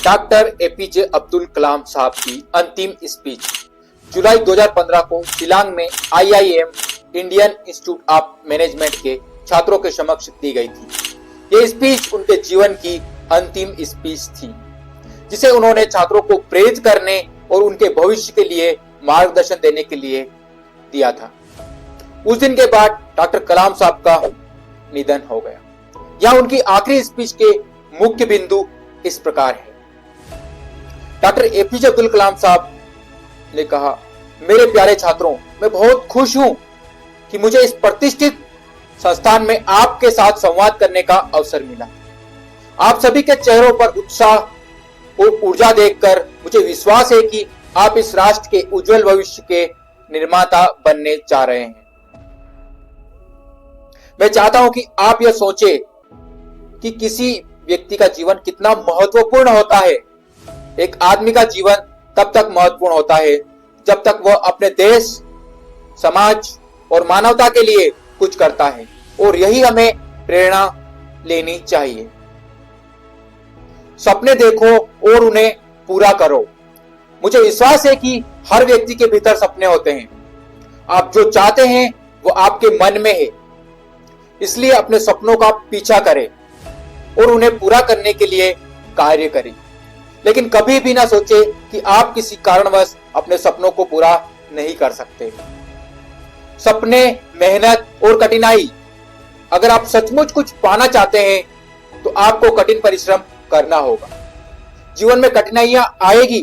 Doctor APJ Abdul Kalam साहब की अंतिम स्पीच जुलाई 2015 को शिलांग में IIM Indian institute of management के छात्रों के समक्ष दी गई थी। ये स्पीच उनके जीवन की अंतिम स्पीच थी, जिसे उन्होंने छात्रों को प्रेरित करने और उनके भविष्य के लिए मार्गदर्शन देने के लिए दिया था। उस दिन के बाद डॉक्टर कलाम साहब का निधन हो गया। यह उनकी आखिरी स्पीच के मुख्य बिंदु इस प्रकार है। डॉक्टर एपीजे अब्दुल कलाम साहब ने कहा, मेरे प्यारे छात्रों, मैं बहुत खुश हूं कि मुझे इस प्रतिष्ठित संस्थान में आपके साथ संवाद करने का अवसर मिला। आप सभी के चेहरों पर उत्साह और ऊर्जा देखकर मुझे विश्वास है कि आप इस राष्ट्र के उज्जवल भविष्य के निर्माता बनने जा रहे हैं। मैं चाहता हूं कि आप यह सोचें कि किसी व्यक्ति का जीवन कितना महत्वपूर्ण होता है। एक आदमी का जीवन तब तक महत्वपूर्ण होता है जब तक वह अपने देश, समाज और मानवता के लिए कुछ करता है, और यही हमें प्रेरणा लेनी चाहिए। सपने देखो और उन्हें पूरा करो। मुझे विश्वास है कि हर व्यक्ति के भीतर सपने होते हैं। आप जो चाहते हैं वो आपके मन में है, इसलिए अपने सपनों का पीछा करें और उन्हें पूरा करने के लिए कार्य करें। लेकिन कभी भी ना सोचे कि आप किसी कारणवश अपने सपनों को पूरा नहीं कर सकते। सपने, मेहनत और कठिनाई, अगर आप सचमुच कुछ पाना चाहते हैं तो आपको कठिन परिश्रम करना होगा। जीवन में कठिनाइयां आएगी,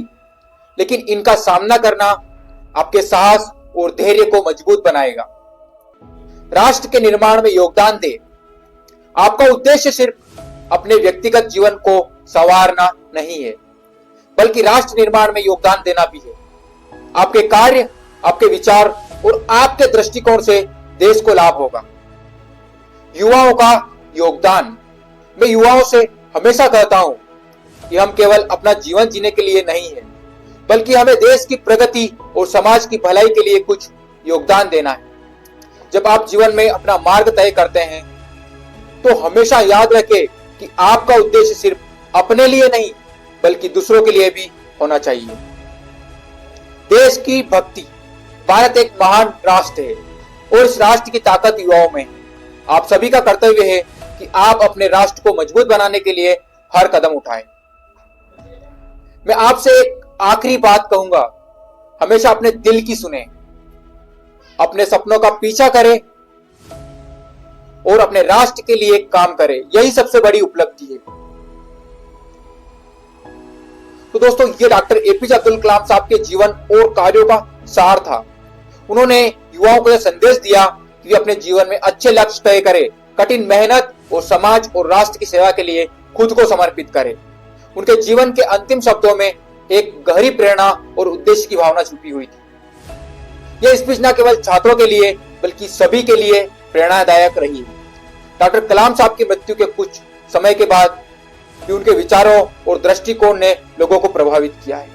लेकिन इनका सामना करना आपके साहस और धैर्य को मजबूत बनाएगा। राष्ट्र के निर्माण में योगदान दें। आपका उद्देश्य सिर्फ अपने व्यक्तिगत जीवन को संवारना नहीं है, बल्कि राष्ट्र निर्माण में योगदान देना भी है। आपके कार्य, आपके विचार और आपके दृष्टिकोण से देश को लाभ होगा। युवाओं का योगदान। मैं युवाओं से हमेशा कहता हूं कि हम केवल अपना जीवन जीने के लिए नहीं है, बल्कि हमें देश की प्रगति और समाज की भलाई के लिए कुछ योगदान देना है। जब आप जीवन में अपना मार्ग तय करते हैं तो हमेशा याद रखें कि आपका उद्देश्य सिर्फ अपने लिए नहीं, बल्कि दूसरों के लिए भी होना चाहिए। देश की भक्ति। भारत एक महान राष्ट्र है और इस राष्ट्र की ताकत युवाओं में है। आप सभी का कर्तव्य है कि आप अपने राष्ट्र को मजबूत बनाने के लिए हर कदम उठाएं। मैं आपसे एक आखिरी बात कहूंगा, हमेशा अपने दिल की सुने, अपने सपनों का पीछा करें और अपने राष्ट्र के लिए काम करें। यही सबसे बड़ी उपलब्धि है। तो दोस्तों, ये डॉक्टर एपीजे अब्दुल कलाम साहब के जीवन और कार्यों का सार था। उन्होंने युवाओं को यह संदेश दिया कि वे अपने जीवन में अच्छे लक्ष्य तय करें, कठिन मेहनत और समाज और राष्ट्र की सेवा के लिए खुद को समर्पित करें। उनके जीवन के अंतिम शब्दों में एक गहरी प्रेरणा और उद्देश्य की भावना छुपी हुई थी। यह स्पीच न केवल छात्रों के लिए बल्कि सभी के लिए प्रेरणादायक रही। डॉक्टर कलाम साहब की मृत्यु के कुछ समय के बाद भी उनके विचारों और दृष्टिकोण ने लोगों को प्रभावित किया है।